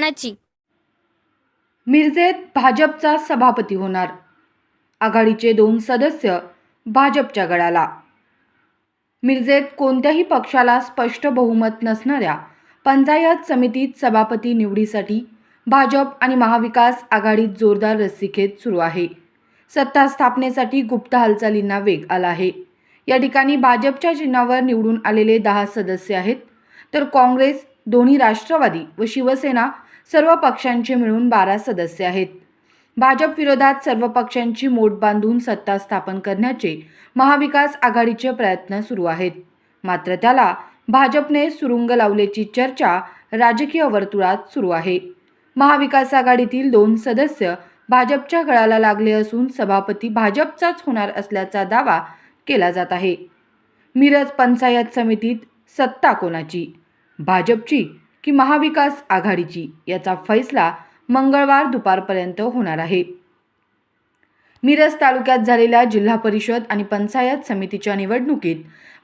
मानाची. मिरजेत भाजपचा सभापती होणार. आघाडीचे 2 सदस्य भाजपच्या गळाला. मिरजेत कोणत्याही पक्षाला स्पष्ट बहुमत नसणाऱ्या पंचायत समितीत सभापती निवडीसाठी भाजप आणि महाविकास आघाडीत जोरदार रस्सीखेच सुरू आहे. सत्ता स्थापनेसाठी गुप्त हालचालींना वेग आला आहे. या ठिकाणी भाजपच्या चिन्हावर निवडून आलेले 10 सदस्य आहेत, तर काँग्रेस, दोन्ही राष्ट्रवादी व शिवसेना सर्व पक्षांचे मिळून 12 सदस्य आहेत. भाजप विरोधात सर्व पक्षांची मोट बांधून सत्ता स्थापन करण्याचे महाविकास आघाडीचे प्रयत्न सुरू आहेत. मात्र त्याला भाजपने सुरुंग लावल्याची चर्चा राजकीय वर्तुळात सुरू आहे. महाविकास आघाडीतील 2 सदस्य भाजपच्या गळाला लागले असून सभापती भाजपचाच होणार असल्याचा दावा केला जात आहे. मिरज पंचायत समितीत सत्ता कोणाची, भाजपची की महाविकास आघाडीची, याचा फैसला मंगळवार दुपारपर्यंत होणार आहे. मिरज तालुक्यात झालेल्या जिल्हा परिषद आणि पंचायत समितीच्या निवडणुकीत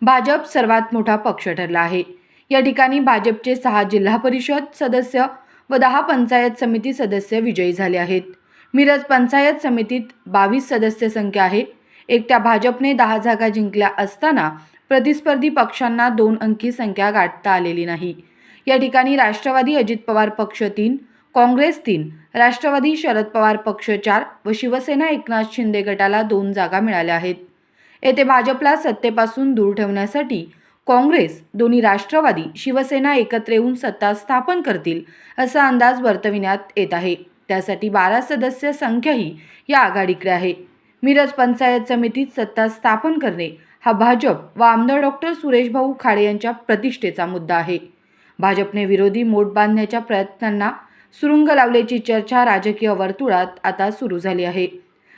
भाजप सर्वात मोठा पक्ष ठरला आहे. या ठिकाणी भाजपचे 6 जिल्हा परिषद सदस्य व 10 पंचायत समिती सदस्य विजयी झाले आहेत. मिरज पंचायत समितीत 22 सदस्य संख्या आहे. एकट्या भाजपने 10 जागा जिंकल्या असताना प्रतिस्पर्धी पक्षांना 2 अंकी संख्या गाठता आलेली नाही. या ठिकाणी राष्ट्रवादी अजित पवार पक्ष 3, काँग्रेस 3, राष्ट्रवादी शरद पवार पक्ष 4 व शिवसेना एकनाथ शिंदे गटाला 2 जागा मिळाल्या आहेत. येथे भाजपला सत्तेपासून दूर ठेवण्यासाठी काँग्रेस, दोन्ही राष्ट्रवादी, शिवसेना एकत्र येऊन सत्ता स्थापन करतील असा अंदाज वर्तविण्यात येत आहे. त्यासाठी 12 सदस्य संख्याही या आघाडीकडे आहे. मिरज पंचायत समितीत सत्ता स्थापन करणे हा भाजप व आमदार डॉक्टर सुरेशभाऊ खाडे यांच्या प्रतिष्ठेचा मुद्दा आहे. भाजपने विरोधी मोट बांधण्याच्या प्रयत्नांना सुरुंग लावल्याची चर्चा राजकीय वर्तुळात आता सुरू झाली आहे.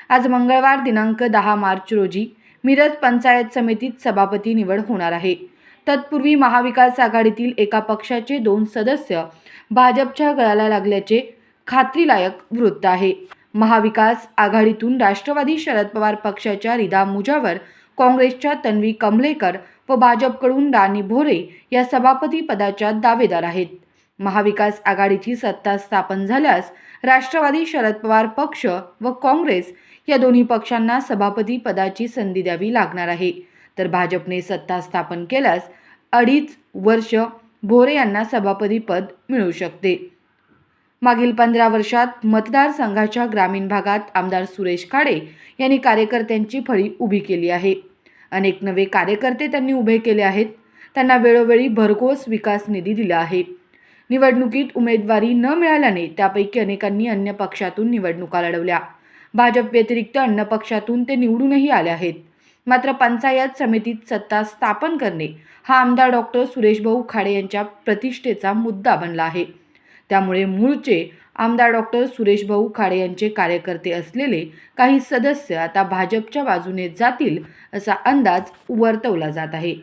आज मंगळवार दिनांक 10 मार्च रोजी मिरज पंचायत समितीत सभापती निवड होणार आहे. तत्पूर्वी महाविकास आघाडीतील एका पक्षाचे 2 सदस्य भाजपच्या गळाला लागल्याचे खात्रीलायक वृत्त आहे. महाविकास आघाडीतून राष्ट्रवादी शरद पवार पक्षाच्या रिदा मुजावर, काँग्रेसच्या तन्वी कमलेकर व भाजपकडून राणी भोरे या सभापती पदाच्या दावेदार आहेत. महाविकास आघाडीची सत्ता स्थापन झाल्यास राष्ट्रवादी शरद पवार पक्ष व काँग्रेस या दोन्ही पक्षांना सभापती पदाची संधी द्यावी लागणार आहे. तर भाजपने सत्ता स्थापन केल्यास 2.5 वर्ष भोरे यांना सभापती पद मिळू शकते. मागील 15 वर्षात मतदारसंघाच्या ग्रामीण भागात आमदार सुरेश खाडे यांनी कार्यकर्त्यांची फळी उभी केली आहे. अनेक नवे कार्यकर्ते त्यांनी उभे केले आहेत. त्यांना वेळोवेळी भरघोस विकास निधी दिला आहे. निवडणुकीत उमेदवारी न मिळाल्याने त्यापैकी अनेकांनी अन्य पक्षातून निवडणुका लढवल्या. भाजप व्यतिरिक्त अन्य पक्षातून ते निवडूनही आले आहेत. मात्र पंचायत समितीत सत्ता स्थापन करणे हा आमदार डॉक्टर सुरेशभाऊ खाडे यांच्या प्रतिष्ठेचा मुद्दा बनला आहे. त्यामुळे मूळचे आमदार डॉक्टर सुरेशभाऊ खाडे यांचे कार्यकर्ते असलेले काही सदस्य आता भाजपच्या बाजूने जातील असा अंदाज वर्तवला जात आहे.